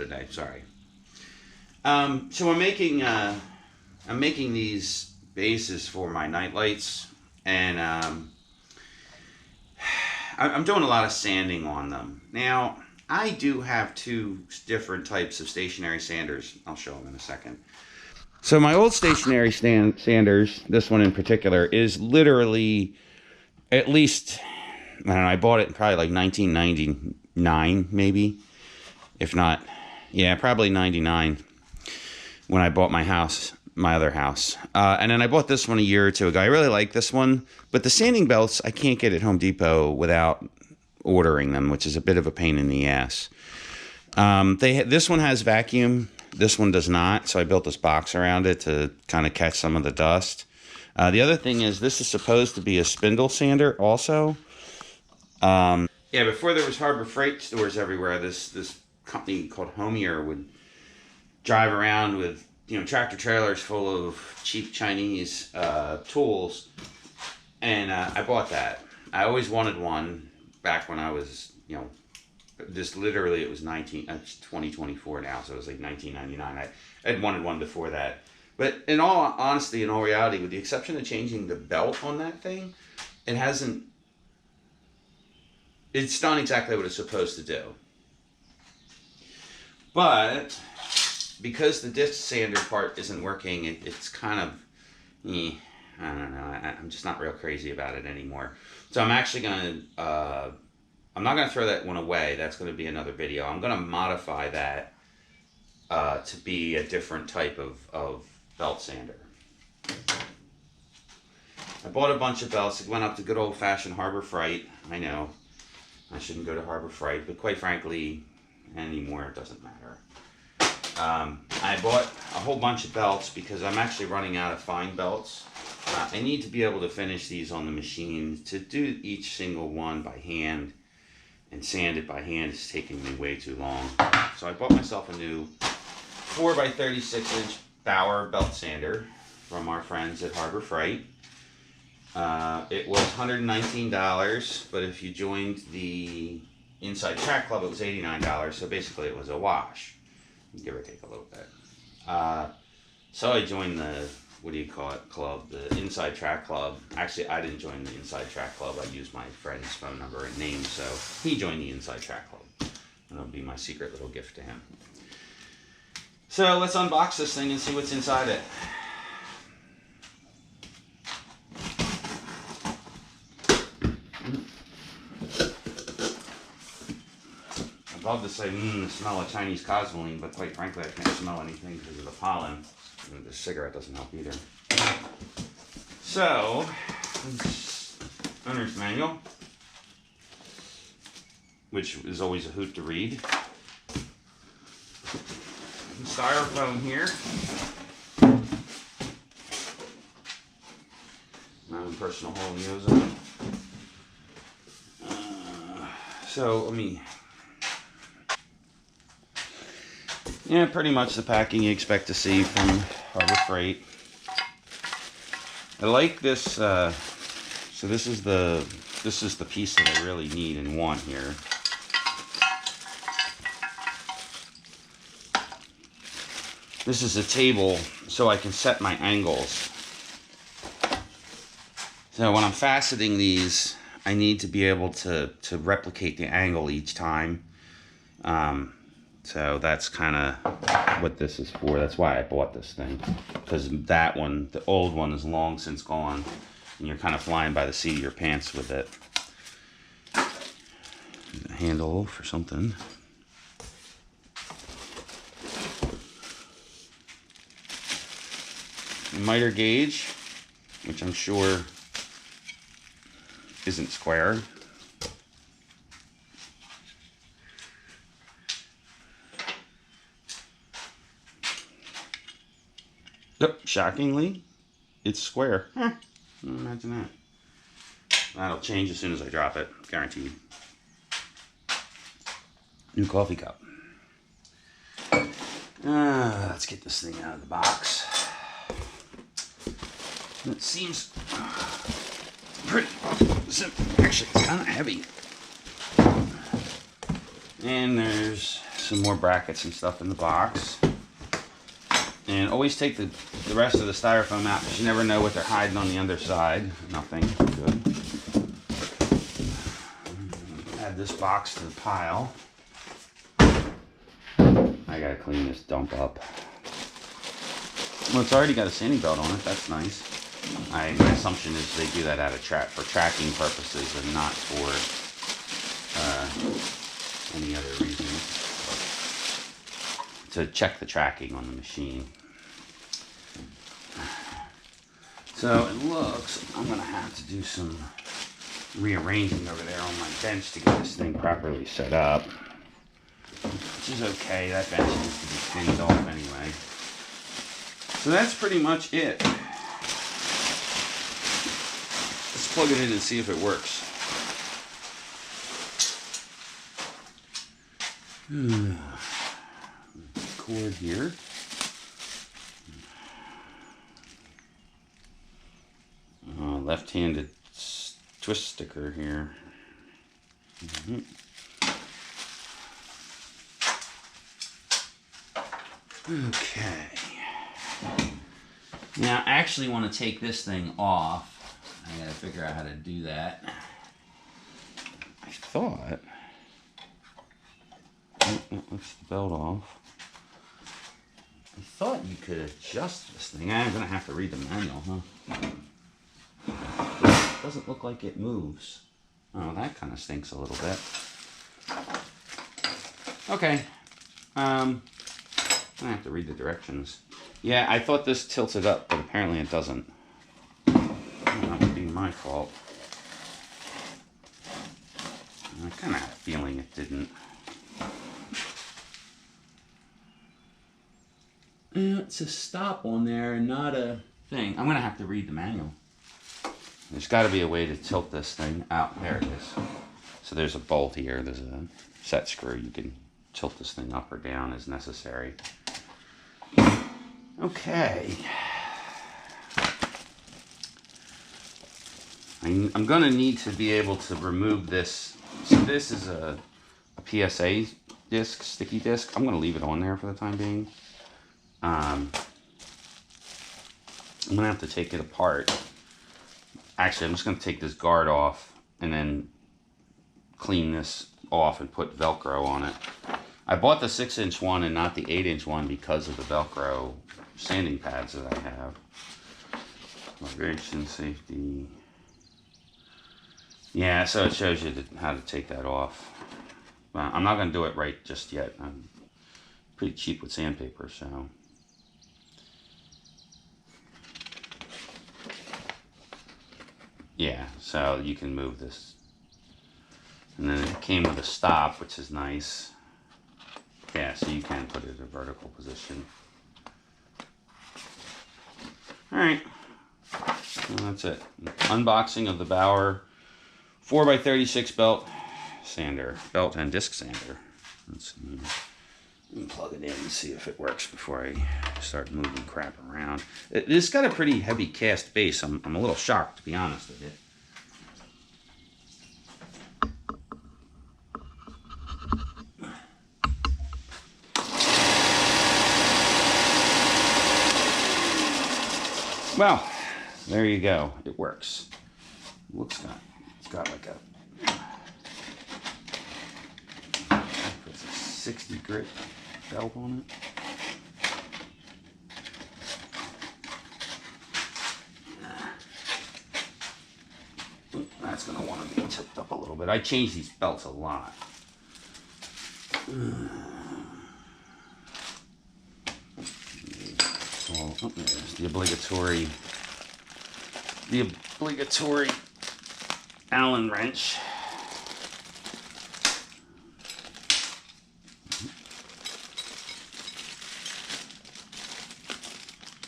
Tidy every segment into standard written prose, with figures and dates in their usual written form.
today. Sorry. So I'm making these bases for my night lights, and I'm doing a lot of sanding on them. Now, I do have two different types of stationary sanders. I'll show them in a second. So my old stationary sanders, this one in particular, is literally at least, I don't know, I bought it in probably like 1999, maybe. If not, yeah, probably 99 when I bought my house, my other house. And then I bought this one a year or two ago. I really like this one, but the sanding belts I can't get at Home Depot without ordering them, which is a bit of a pain in the ass. This one has vacuum. This one does not, so I built this box around it to kind of catch some of the dust. The other thing is this is supposed to be a spindle sander also. Yeah, before there was Harbor Freight stores everywhere, this company called Homier would drive around with, you know, tractor trailers full of cheap Chinese tools, and I bought that. I always wanted one back when I was, you know, this literally, it was 2024 now, so it was like 1999. I had wanted one before that. But in all honesty, in all reality, with the exception of changing the belt on that thing, it's done exactly what it's supposed to do. But because the disc sander part isn't working, it's kind of, I don't know, I'm just not real crazy about it anymore. So I'm actually going to, I'm not going to throw that one away. That's going to be another video. I'm going to modify that to be a different type of belt sander. I bought a bunch of belts. It went up to good old-fashioned Harbor Freight. I know I shouldn't go to Harbor Freight, but quite frankly, anymore it doesn't matter. I bought a whole bunch of belts because I'm actually running out of fine belts. I need to be able to finish these on the machine. To do each single one by hand and sand it by hand is taking me way too long. So I bought myself a new 4x36-inch Bauer belt sander from our friends at Harbor Freight. It was $119, but if you joined the Inside Track Club, it was $89. So basically, it was a wash, give or take a little bit. So I joined the, what do you call it, club, the Inside Track Club. Actually, I didn't join the Inside Track Club. I used my friend's phone number and name, so he joined the Inside Track Club. And it'll be my secret little gift to him. So let's unbox this thing and see what's inside it. I'd love to say, the smell of Chinese cosmoline, but quite frankly, I can't smell anything because of the pollen. And the cigarette doesn't help either. So, owner's manual, which is always a hoot to read. Styrofoam here. My own personal holy ozone. So let me. Yeah, pretty much the packing you expect to see from Harbor Freight. I like this. So this is the piece that I really need and want here. This is a table so I can set my angles. So when I'm faceting these, I need to be able to replicate the angle each time. So that's kind of what this is for. That's why I bought this thing. Because that one, the old one, is long since gone. And you're kind of flying by the seat of your pants with it. A handle for something. A miter gauge, which I'm sure isn't square. Yep, shockingly, it's square. Imagine that. That'll change as soon as I drop it, guaranteed. New coffee cup. Let's get this thing out of the box. It seems pretty simple. Actually, it's kind of heavy. And there's some more brackets and stuff in the box. And always take the rest of the styrofoam out because you never know what they're hiding on the underside. Nothing. Good. Add this box to the pile. I gotta clean this dump up. Well, it's already got a sanding belt on it. That's nice. My assumption is they do that out of for tracking purposes and not for any other reason. To check the tracking on the machine. So it looks, I'm going to have to do some rearranging over there on my bench to get this thing properly set up. Which is okay, that bench needs to be cleaned off anyway. So that's pretty much it. Let's plug it in and see if it works. Cord here. Left-handed twist sticker here. Okay. Now, I actually want to take this thing off. I gotta figure out how to do that. I thought. Let's the belt off. I thought you could adjust this thing. I'm gonna have to read the manual, huh? It doesn't look like it moves. Oh, that kind of stinks a little bit. Okay. I'm gonna have to read the directions. Yeah, I thought this tilted up, but apparently it doesn't. That would be my fault. I kind of have a feeling it didn't. It's a stop on there and not a thing. I'm going to have to read the manual. There's got to be a way to tilt this thing out. There it is. So there's a bolt here. There's a set screw. You can tilt this thing up or down as necessary. Okay. I'm going to need to be able to remove this. So this is a PSA disc, sticky disc. I'm going to leave it on there for the time being. I'm going to have to take it apart. Actually, I'm just going to take this guard off and then clean this off and put Velcro on it. I bought the 6-inch one and not the 8-inch one because of the Velcro sanding pads that I have. Vibration safety. Yeah, so it shows you how to take that off. I'm not going to do it right just yet. I'm pretty cheap with sandpaper, so. Yeah, so you can move this. And then it came with a stop, which is nice. Yeah, so you can put it in a vertical position. Alright, well, that's it. Unboxing of the Bauer 4x36 belt sander. Belt and disc sander. Let's see. Let me plug it in and see if it works before I start moving crap around. It's got a pretty heavy cast base. I'm a little shocked, to be honest with you. Well, there you go. It works. It's got like it's a 60 grit belt on it. That's going to want to be tipped up a little bit. I change these belts a lot. Oh, there's the obligatory Allen wrench.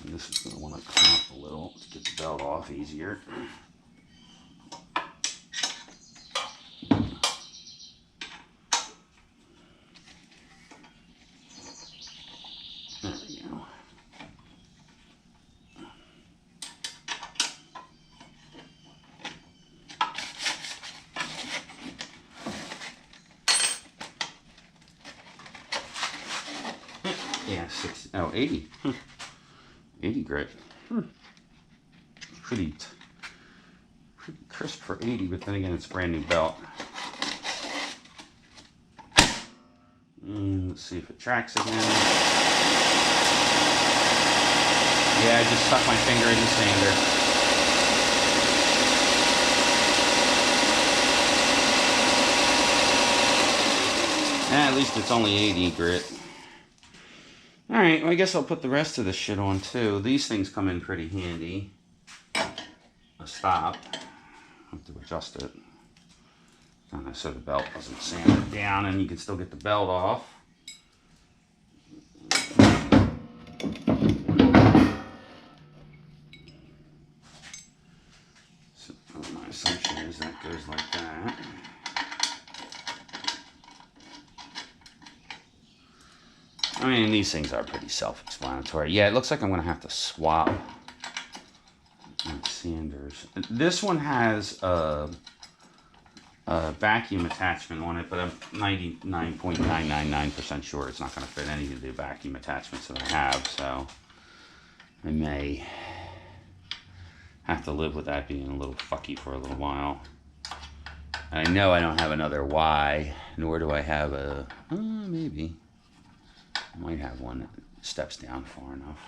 And this is going to want to come up a little to get the belt off easier. There we go. Oh, 80. 80 grit. Pretty crisp for 80, but then again, it's a brand new belt. Let's see if it tracks again. Yeah, I just stuck my finger in the sander. At least it's only 80 grit. Alright, well, I guess I'll put the rest of this shit on too. These things come in pretty handy. A stop. I have to adjust it. So the belt doesn't sand it down and you can still get the belt off. So my assumption is that goes like that. I mean, these things are pretty self-explanatory. Yeah, it looks like I'm going to have to swap sanders. This one has a vacuum attachment on it, but I'm 99.999% sure it's not going to fit any of the vacuum attachments that I have, so I may have to live with that being a little fucky for a little while. And I know I don't have another Y, nor do I have a, maybe. I might have one that steps down far enough.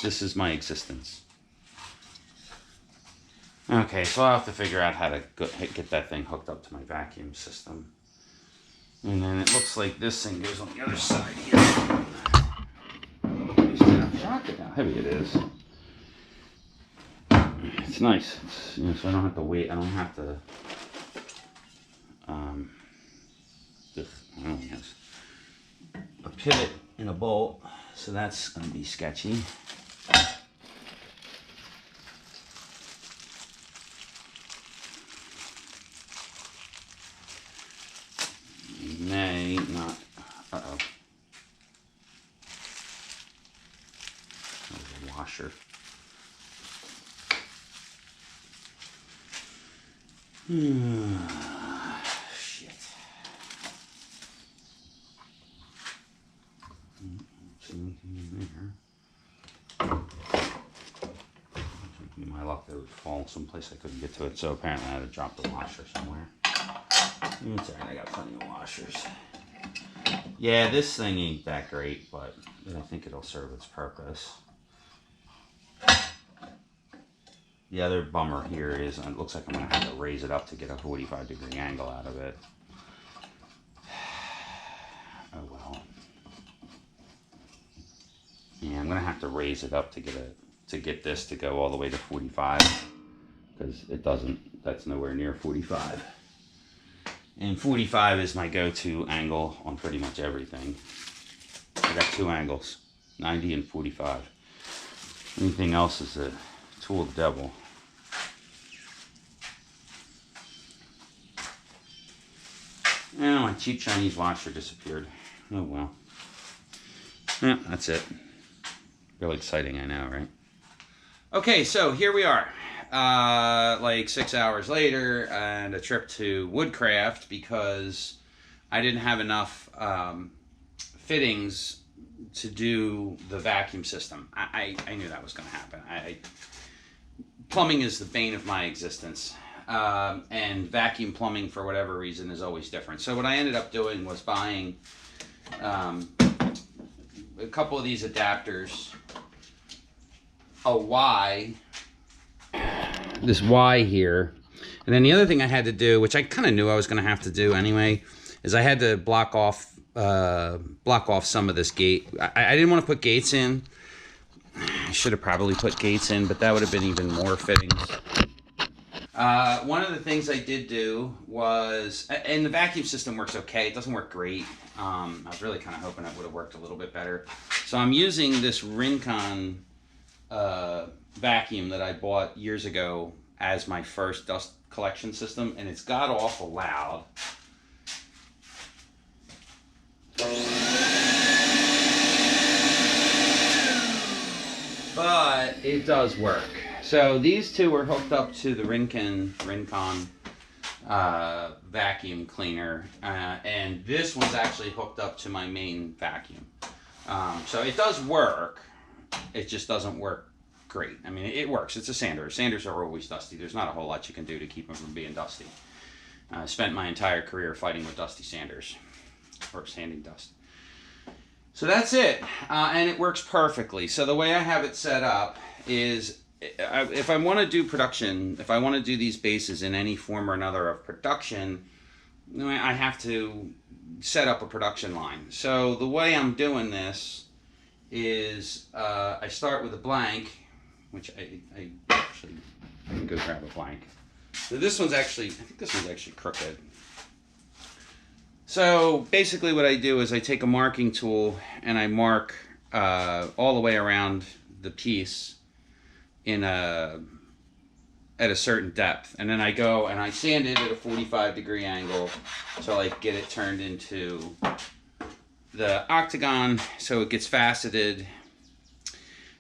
This is my existence. Okay, so I'll have to figure out how to get that thing hooked up to my vacuum system. And then it looks like this thing goes on the other side here. I'm shocked at how heavy it is. It's nice. It's, you know, so I don't have to wait. I don't have to. I only have a pivot and a bolt, so that's going to be sketchy. May not. Uh-oh. There's a washer. Shit. See anything in there? My luck, it would fall someplace I couldn't get to it, so apparently I had to drop the washer somewhere. It's alright, I got plenty of washers. Yeah, this thing ain't that great, but I think it'll serve its purpose. The other bummer here is it looks like I'm going to have to raise it up to get a 45-degree angle out of it. Oh well. Yeah, I'm going to have to raise it up to get this to go all the way to 45, because it doesn't. That's nowhere near 45. And 45 is my go-to angle on pretty much everything. I got two angles, 90 and 45. Anything else is a tool of the devil. Oh, my cheap Chinese washer disappeared. Oh well. Yeah, that's it. Really exciting, I know, right? Okay, so here we are. Like 6 hours later, and a trip to Woodcraft because I didn't have enough fittings to do the vacuum system. I knew that was going to happen. Plumbing is the bane of my existence, and vacuum plumbing, for whatever reason, is always different. So what I ended up doing was buying a couple of these adapters, a Y, this Y here, and then the other thing I had to do, which I kind of knew I was going to have to do anyway, is I had to block off some of this gate. I didn't want to put gates in. I should have probably put gates in, but that would have been even more fittings. One of the things I did do was, and the vacuum system works okay. It doesn't work great. I was really kind of hoping it would have worked a little bit better. So I'm using this Rincon vacuum that I bought years ago as my first dust collection system, and it's god awful loud. But it does work. So these two are hooked up to the Rincon vacuum cleaner, and this one's actually hooked up to my main vacuum. So it does work. It just doesn't work great. I mean, it works. It's a sander. Sanders are always dusty. There's not a whole lot you can do to keep them from being dusty. I spent my entire career fighting with dusty sanders, or sanding dust. So that's it, and it works perfectly. So the way I have it set up is, if I want to do production, if I want to do these bases in any form or another of production, I have to set up a production line. So the way I'm doing this is I start with a blank, which I can go grab a blank. So this one's actually, I think this one's actually crooked. So basically what I do is I take a marking tool and I mark all the way around the piece at a certain depth, and then I go and I sand it at a 45-degree angle so I get it turned into the octagon so it gets faceted,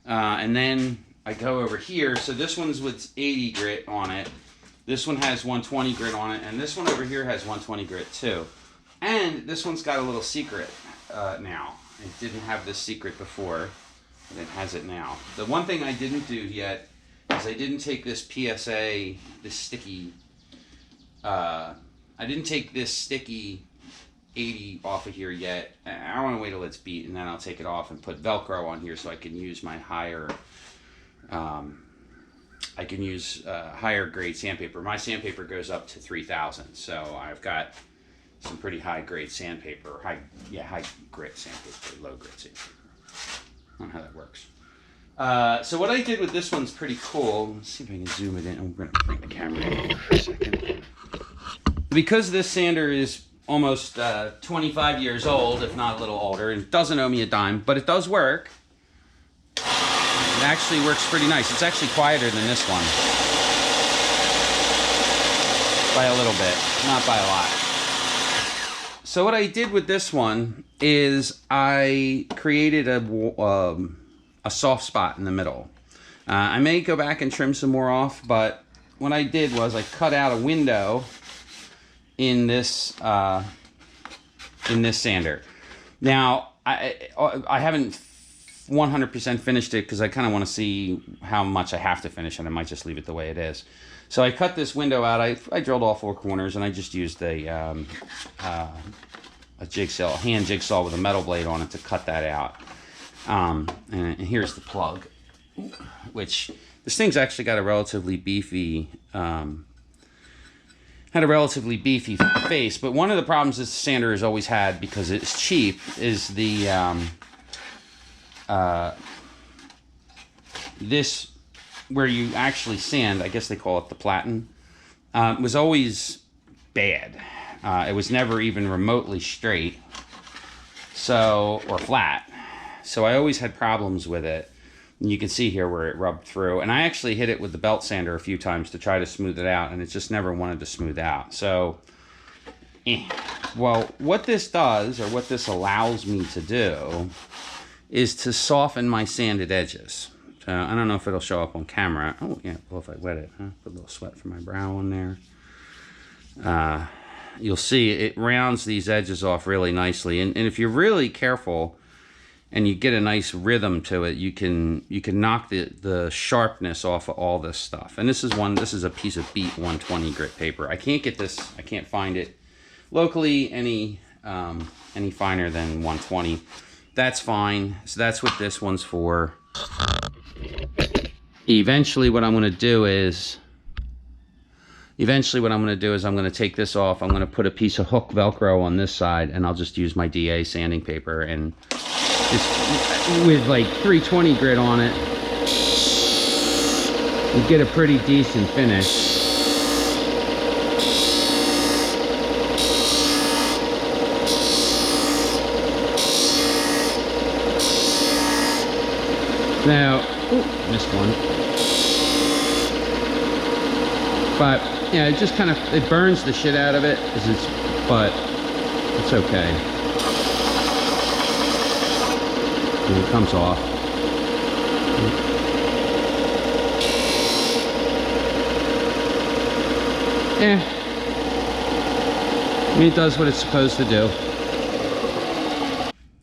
and then I go over here. So this one's with 80 grit on it, this one has 120 grit on it, and this one over here has 120 grit too. And this one's got a little secret now. It didn't have this secret before, and it has it now. The one thing I didn't do yet is I didn't take this PSA, this sticky, I didn't take this sticky 80 off of here yet. I want to wait till it's beat, and then I'll take it off and put Velcro on here so I can use my higher, higher grade sandpaper. My sandpaper goes up to 3,000, so I've got some pretty high grade sandpaper, high grit sandpaper, low grit sandpaper. I don't know how that works. So what I did with this one's pretty cool. Let's see if I can zoom it in. I'm going to bring the camera in for a second. Because this sander is almost 25 years old, if not a little older, and it doesn't owe me a dime, but it does work. It actually works pretty nice. It's actually quieter than this one. By a little bit, not by a lot. So what I did with this one is I created a soft spot in the middle. I may go back and trim some more off, but what I did was I cut out a window in this sander. Now I haven't 100% finished it because I kind of want to see how much I have to finish, and I might just leave it the way it is. So I cut this window out. I drilled all 4 corners, and I just used a jigsaw, hand jigsaw with a metal blade on it to cut that out. And here's the plug, which this thing's actually got a relatively beefy, face. But one of the problems this sander has always had, because it's cheap, is the this where you actually sand, I guess they call it the platen, was always bad. It was never even remotely straight, or flat. So I always had problems with it. And you can see here where it rubbed through. And I actually hit it with the belt sander a few times to try to smooth it out, and it just never wanted to smooth out. So, well, what this does, or what this allows me to do, is to soften my sanded edges. I don't know if it'll show up on camera. Oh, yeah, well, if I wet it, huh? Put a little sweat from my brow on there. You'll see it rounds these edges off really nicely. And if you're really careful and you get a nice rhythm to it, you can knock the sharpness off of all this stuff. And this is a piece of beat 120 grit paper. I can't find it locally any finer than 120. That's fine. So that's what this one's for. Eventually what I'm going to do is I'm going to take this off. I'm going to put a piece of hook Velcro on this side, and I'll just use my DA sanding paper, and just with like 320 grit on it, you get a pretty decent finish. Now, missed one. But yeah, it just kind of, it burns the shit out of it, but it's okay. And it comes off. I mean, it does what it's supposed to do.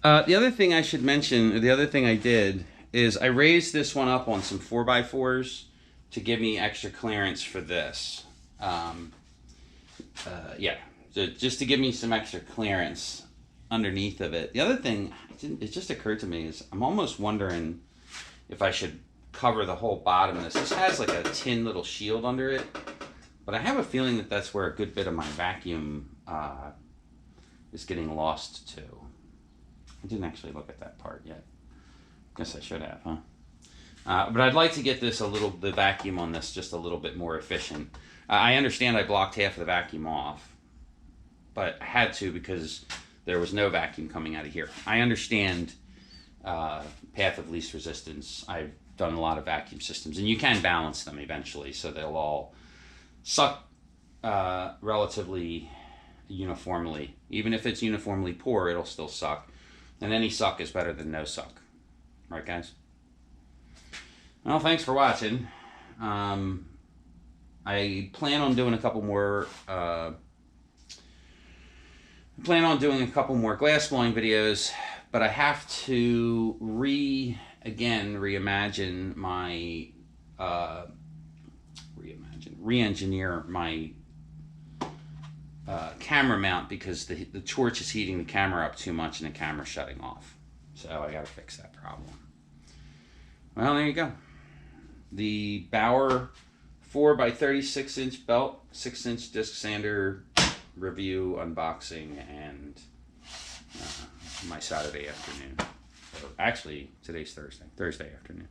The other thing I should mention, or the other thing I did, is I raised this one up on some 4x4s to give me extra clearance for this. Yeah, so just to give me some extra clearance underneath of it. The other thing, it just occurred to me, is I'm almost wondering if I should cover the whole bottom of this. This has like a tin little shield under it, but I have a feeling that that's where a good bit of my vacuum is getting lost to. I didn't actually look at that part yet. Guess I should have, huh? But I'd like to get the vacuum on this just a little bit more efficient. I understand I blocked half of the vacuum off, but I had to because there was no vacuum coming out of here. I understand path of least resistance. I've done a lot of vacuum systems, and you can balance them eventually so they'll all suck relatively uniformly. Even if it's uniformly poor, it'll still suck. And any suck is better than no suck. Right, guys? Well, thanks for watching. I plan on doing a couple more glass blowing videos, but I have to re-engineer my camera mount because the torch is heating the camera up too much and the camera's shutting off. So I gotta fix that problem. Well, there you go. The Bauer 4x36 inch belt, 6-inch disc sander review, unboxing, and my Saturday afternoon. Or actually, today's Thursday afternoon.